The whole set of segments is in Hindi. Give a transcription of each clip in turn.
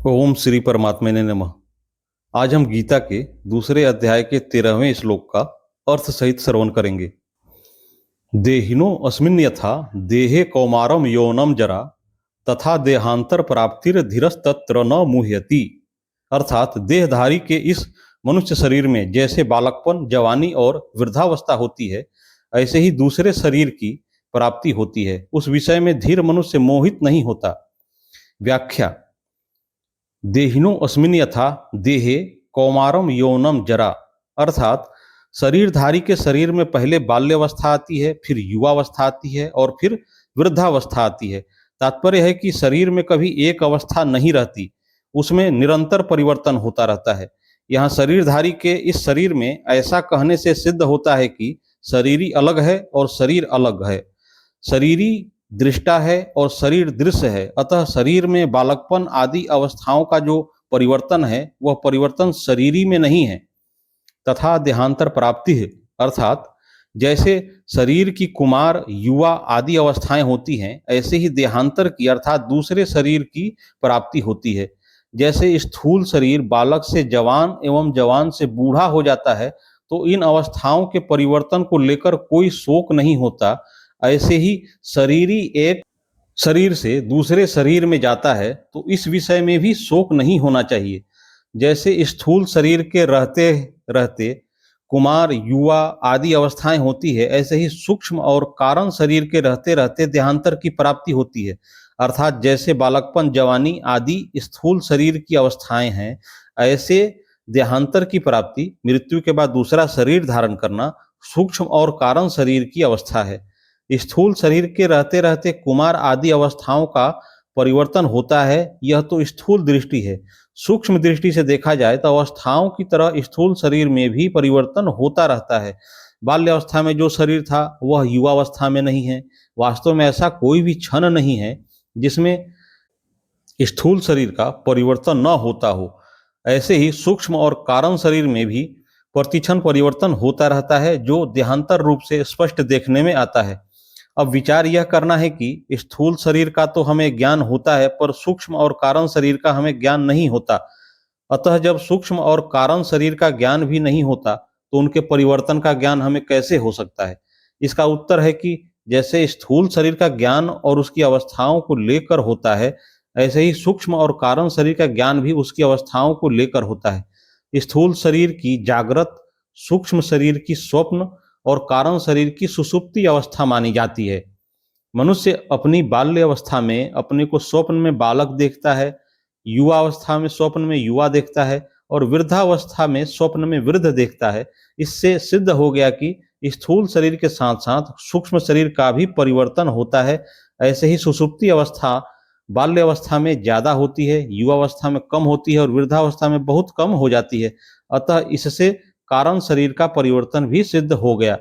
ओम श्री परमात्मा ने नमः। आज हम गीता के दूसरे अध्याय के 13वें श्लोक का अर्थ सहित श्रवण करेंगे। देहिनो अस्मिन् यथा देहे कौमारम यौनम जरा तथा देहांतर प्राप्तिर धीरस्तत्र न मुह्यति। अर्थात देहधारी के इस मनुष्य शरीर में जैसे बालकपन, जवानी और वृद्धावस्था होती है, ऐसे ही दूसरे शरीर की प्राप्ति होती है। उस विषय में धीर मनुष्य मोहित नहीं होता। व्याख्या: देहिनो अस्मिन् यथा देहे कौमारम यौनम जरा, अर्थात शरीरधारी के शरीर में पहले बाल्यावस्था आती है, फिर युवावस्था आती है और फिर वृद्धावस्था आती है। तात्पर्य है कि शरीर में कभी एक अवस्था नहीं रहती, उसमें निरंतर परिवर्तन होता रहता है। यहाँ शरीरधारी के इस शरीर में ऐसा कहने से सिद्ध होता है कि शरीरी अलग है और शरीर अलग है। शरीरी दृष्टा है और शरीर दृश्य है। अतः शरीर में बालकपन आदि अवस्थाओं का जो परिवर्तन है वह परिवर्तन शरीरी में नहीं है। तथा देहांतर प्राप्ति है, अर्थात जैसे शरीर की कुमार, युवा आदि अवस्थाएं होती हैं, ऐसे ही देहांतर की अर्थात दूसरे शरीर की प्राप्ति होती है। जैसे स्थूल शरीर बालक से जवान एवं जवान से बूढ़ा हो जाता है, तो इन अवस्थाओं के परिवर्तन को लेकर कोई शोक नहीं होता। ऐसे ही शरीरी एक शरीर से दूसरे शरीर में जाता है तो इस विषय में भी शोक नहीं होना चाहिए। जैसे स्थूल शरीर के रहते रहते कुमार, युवा आदि अवस्थाएं होती है, ऐसे ही सूक्ष्म और कारण शरीर के रहते रहते देहांतर की प्राप्ति होती है। अर्थात जैसे बालकपन, जवानी आदि स्थूल शरीर की अवस्थाएं हैं, ऐसे देहांतर की प्राप्ति, मृत्यु के बाद दूसरा शरीर धारण करना, सूक्ष्म और कारण शरीर की अवस्था है। स्थूल शरीर के रहते रहते कुमार आदि अवस्थाओं का परिवर्तन होता है, यह तो स्थूल दृष्टि है। सूक्ष्म दृष्टि से देखा जाए तो अवस्थाओं की तरह स्थूल शरीर में भी परिवर्तन होता रहता है। बाल्यावस्था में जो शरीर था वह युवावस्था में नहीं है। वास्तव में ऐसा कोई भी क्षण नहीं है जिसमें स्थूल शरीर का परिवर्तन न होता हो। ऐसे ही सूक्ष्म और कारण शरीर में भी प्रतिक्षण परिवर्तन होता रहता है, जो देहांतर रूप से स्पष्ट देखने में आता है। अब विचार यह करना है कि स्थूल शरीर का तो हमें ज्ञान होता है, पर सूक्ष्म और कारण शरीर का हमें ज्ञान नहीं होता। अतः जब सूक्ष्म और कारण शरीर का ज्ञान भी नहीं होता तो उनके परिवर्तन का ज्ञान हमें कैसे हो सकता है? इसका उत्तर है कि जैसे स्थूल शरीर का ज्ञान और उसकी अवस्थाओं को लेकर होता है, ऐसे ही सूक्ष्म और कारण शरीर का ज्ञान भी उसकी अवस्थाओं को लेकर होता है। स्थूल शरीर की जागृत, सूक्ष्म शरीर की स्वप्न और कारण शरीर की सुषुप्ति अवस्था मानी जाती है। मनुष्य अपनी बाल्य अवस्था में अपने को स्वप्न में बालक देखता है, युवा अवस्था में स्वप्न में युवा देखता है और वृद्धावस्था में स्वप्न में वृद्ध देखता है। इससे सिद्ध हो गया कि स्थूल शरीर के साथ साथ सूक्ष्म शरीर का भी परिवर्तन होता है। ऐसे ही सुषुप्ति अवस्था बाल्य अवस्था में ज्यादा होती है, युवा अवस्था में कम होती है और वृद्धावस्था में बहुत कम हो जाती है। अतः इससे कारण शरीर का परिवर्तन भी सिद्ध हो गया।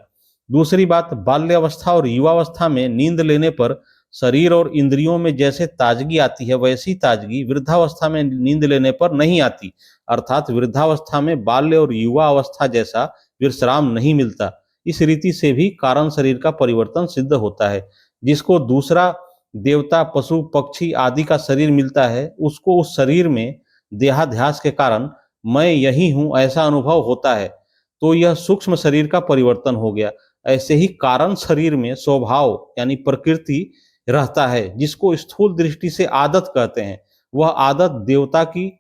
दूसरी बात, बाल्यावस्था और युवावस्था में नींद लेने पर शरीर और इंद्रियों में जैसे ताजगी आती है, वैसी ताजगी वृद्धावस्था में नींद लेने पर नहीं आती। अर्थात वृद्धावस्था में बाल्य और युवा अवस्था जैसा विश्राम नहीं मिलता। इस रीति से भी कारण शरीर का परिवर्तन सिद्ध होता है। जिसको दूसरा देवता, पशु, पक्षी आदि का शरीर मिलता है, उसको उस शरीर में देहाध्यास के कारण मैं यही हूं ऐसा अनुभव होता है, तो यह सूक्ष्म शरीर का परिवर्तन हो गया। ऐसे ही कारण शरीर में स्वभाव यानी प्रकृति रहता है, जिसको स्थूल दृष्टि से आदत कहते हैं। वह आदत देवता की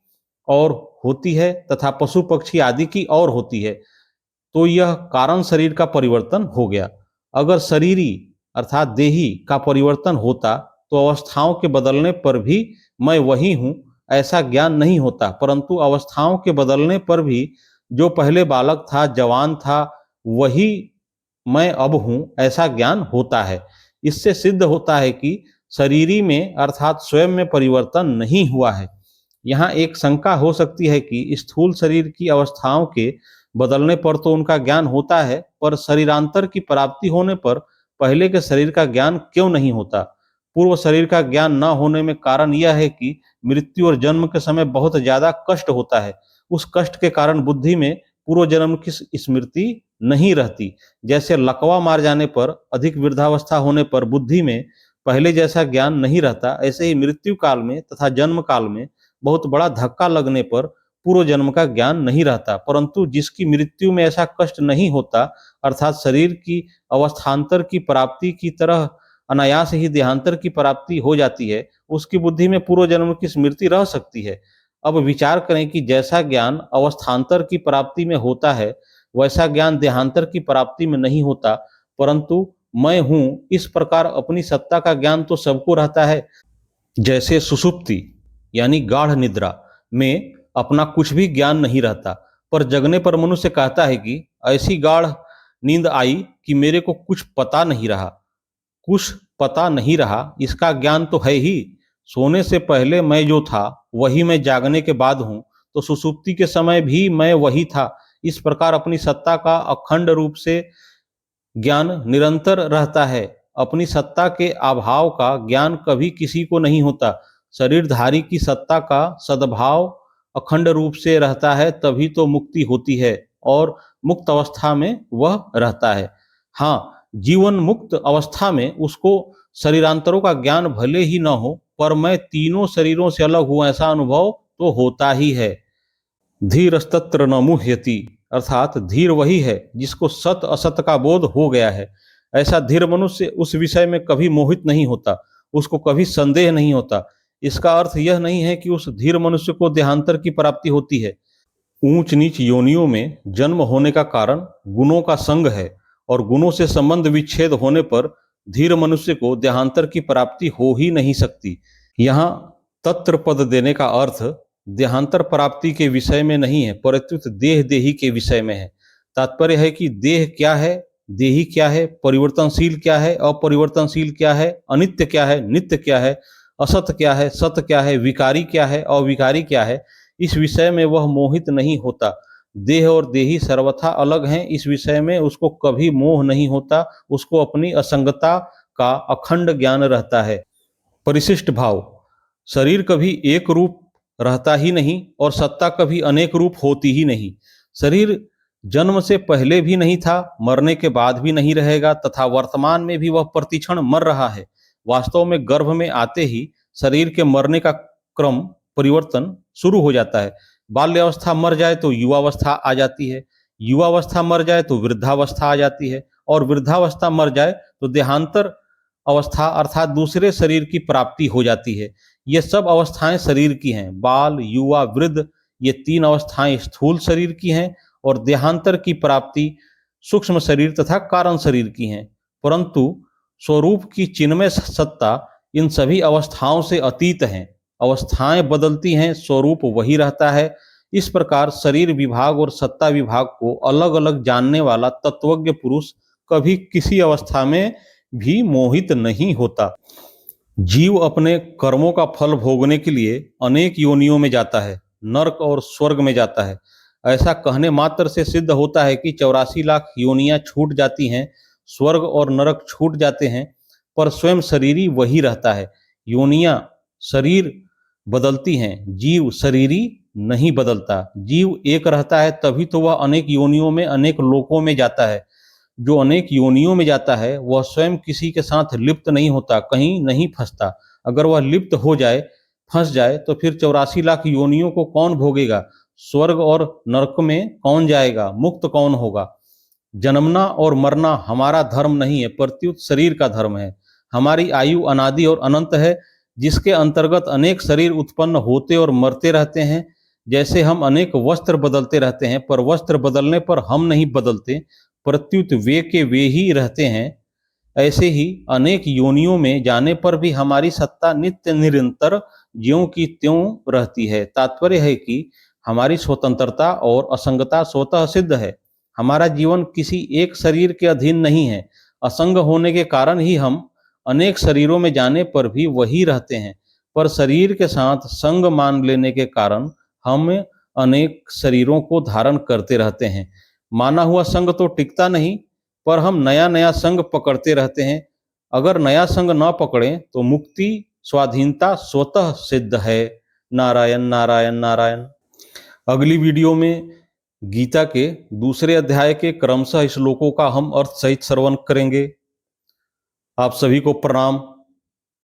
और होती है तथा पशु पक्षी आदि की और होती है, तो यह कारण शरीर का परिवर्तन हो गया। अगर शरीरी अर्थात देही का परिवर्तन होता तो अवस्थाओं के बदलने पर भी मैं वही हूं ऐसा ज्ञान नहीं होता, परंतु अवस्थाओं के बदलने पर भी जो पहले बालक था, जवान था, वही मैं अब हूं ऐसा ज्ञान होता है। इससे सिद्ध होता है कि शरीरी में अर्थात स्वयं में परिवर्तन नहीं हुआ है। यहाँ एक शंका हो सकती है कि स्थूल शरीर की अवस्थाओं के बदलने पर तो उनका ज्ञान होता है, पर शरीरांतर की प्राप्ति होने पर पहले के शरीर का ज्ञान क्यों नहीं होता? पूर्व शरीर का ज्ञान न होने में कारण यह है कि मृत्यु और जन्म के समय बहुत ज्यादा कष्ट होता है। उस कष्ट के कारण बुद्धि में पूर्व जन्म की स्मृति नहीं रहती। जैसे लकवा मार जाने पर, अधिक वृद्धावस्था होने पर बुद्धि में पहले जैसा ज्ञान नहीं रहता, ऐसे ही मृत्यु काल में तथा जन्म काल में बहुत बड़ा धक्का लगने पर पूर्व जन्म का ज्ञान नहीं रहता, परंतु जिसकी मृत्यु में ऐसा कष्ट नहीं होता, अर्थात शरीर की अवस्थान्तर की प्राप्ति की तरह अनायास ही देहांतर की प्राप्ति हो जाती है, उसकी बुद्धि में पूर्व जन्म की स्मृति रह सकती है। अब विचार करें कि जैसा ज्ञान अवस्थान्तर की प्राप्ति में होता है, वैसा ज्ञान देहांतर की प्राप्ति में नहीं होता, परंतु मैं हूं इस प्रकार अपनी सत्ता का ज्ञान तो सबको रहता है। जैसे सुषुप्ति यानी गाढ़ निद्रा में अपना कुछ भी ज्ञान नहीं रहता, पर जगने पर मनुष्य कहता है कि ऐसी गाढ़ नींद आई कि मेरे को कुछ पता नहीं रहा। कुछ पता नहीं रहा इसका ज्ञान तो है ही। सोने से पहले मैं जो था वही मैं जागने के बाद हूं, तो सुसुप्ति के समय भी मैं वही था। इस प्रकार अपनी सत्ता का अखंड रूप से ज्ञान निरंतर रहता है। अपनी सत्ता के अभाव का ज्ञान कभी किसी को नहीं होता। शरीरधारी की सत्ता का सद्भाव अखंड रूप से रहता है, तभी तो मुक्ति होती है और मुक्त अवस्था में वह रहता है। हाँ, जीवन मुक्त अवस्था में उसको शरीरांतरों का ज्ञान भले ही न हो, पर मैं तीनों शरीरों से अलग हूं ऐसा अनुभव तो होता ही है। धीरस्तत्र न मुह्यति, अर्थात धीर वही है जिसको सत असत का बोध हो गया है। ऐसा धीर मनुष्य उस विषय में कभी मोहित नहीं होता, उसको कभी संदेह नहीं होता। इसका अर्थ यह नहीं है कि उस धीर मनुष्य को देहांतर की प्राप्ति होती है। ऊंच नीच योनियों में जन्म होने का कारण गुणों का संग है, और गुणों से संबंध विच्छेद होने पर धीर मनुष्य को देहांतर की प्राप्ति हो ही नहीं सकती। यहाँ तत्र पद देने का अर्थ देहांतर प्राप्ति के विषय में नहीं है, परंतु देह देही के विषय में है। तात्पर्य है कि देह क्या है, देही क्या है, परिवर्तनशील क्या है, अपरिवर्तनशील क्या है, अनित्य क्या है, नित्य क्या है, असत क्या है, सत क्या है, विकारी क्या है, अविकारी क्या है, इस विषय में वह मोहित नहीं होता। देह और देही सर्वथा अलग हैं, इस विषय में उसको कभी मोह नहीं होता। उसको अपनी असंगता का अखंड ज्ञान रहता है। परिशिष्ट भाव, शरीर कभी एक रूप रहता ही नहीं और सत्ता कभी अनेक रूप होती ही नहीं। शरीर जन्म से पहले भी नहीं था, मरने के बाद भी नहीं रहेगा, तथा वर्तमान में भी वह प्रतिक्षण मर रहा है। वास्तव में गर्भ में आते ही शरीर के मरने का क्रम परिवर्तन शुरू हो जाता है। बाल्यावस्था मर जाए तो युवावस्था आ जाती है, युवावस्था मर जाए तो वृद्धावस्था आ जाती है, और वृद्धावस्था मर जाए तो देहांतर अवस्था अर्थात दूसरे शरीर की प्राप्ति हो जाती है। ये सब अवस्थाएं शरीर की हैं। बाल, युवा, वृद्ध, ये तीन अवस्थाएं स्थूल शरीर की हैं, और देहांतर की प्राप्ति सूक्ष्म शरीर तथा कारण शरीर की हैं। परंतु स्वरूप की चिन्मय सत्ता इन सभी अवस्थाओं से अतीत है। अवस्थाएं बदलती हैं, स्वरूप वही रहता है। इस प्रकार शरीर विभाग और सत्ता विभाग को अलग अलग जानने वाला तत्वज्ञ पुरुष कभी किसी अवस्था में भी मोहित नहीं होता। जीव अपने कर्मों का फल भोगने के लिए अनेक योनियों में जाता है, नरक और स्वर्ग में जाता है। ऐसा कहने मात्र से सिद्ध होता है कि 84 लाख योनियां छूट जाती हैं, स्वर्ग और नरक छूट जाते हैं, पर स्वयं शरीरी वही रहता है। योनियां शरीर बदलती हैं, जीव शरीरी नहीं बदलता। जीव एक रहता है, तभी तो वह अनेक योनियों में अनेक लोकों में जाता है। जो अनेक योनियों में जाता है वह स्वयं किसी के साथ लिप्त नहीं होता, कहीं नहीं फंसता। अगर वह लिप्त हो जाए, फंस जाए, तो फिर 84 लाख योनियों को कौन भोगेगा? स्वर्ग और नरक में कौन जाएगा? मुक्त कौन होगा? जन्मना और मरना हमारा धर्म नहीं है, प्रत्युत शरीर का धर्म है। हमारी आयु अनादि और अनंत है, जिसके अंतर्गत अनेक शरीर उत्पन्न होते और मरते रहते हैं। जैसे हम अनेक वस्त्र बदलते रहते हैं, पर वस्त्र बदलने पर हम नहीं बदलते, प्रत्युत वे के वे ही रहते हैं। ऐसे ही अनेक योनियों में जाने पर भी हमारी सत्ता नित्य निरंतर ज्यों की त्यों रहती है। तात्पर्य है कि हमारी स्वतंत्रता और असंगता स्वतः सिद्ध है। हमारा जीवन किसी एक शरीर के अधीन नहीं है। असंग होने के कारण ही हम अनेक शरीरों में जाने पर भी वही रहते हैं, पर शरीर के साथ संग मान लेने के कारण हम अनेक शरीरों को धारण करते रहते हैं। माना हुआ संग तो टिकता नहीं, पर हम नया नया संग पकड़ते रहते हैं। अगर नया संग न पकड़ें तो मुक्ति स्वाधीनता स्वतः सिद्ध है। नारायण नारायण नारायण। अगली वीडियो में गीता के दूसरे अध्याय के क्रमशः श्लोकों का हम अर्थ सहित श्रवण करेंगे। आप सभी को प्रणाम।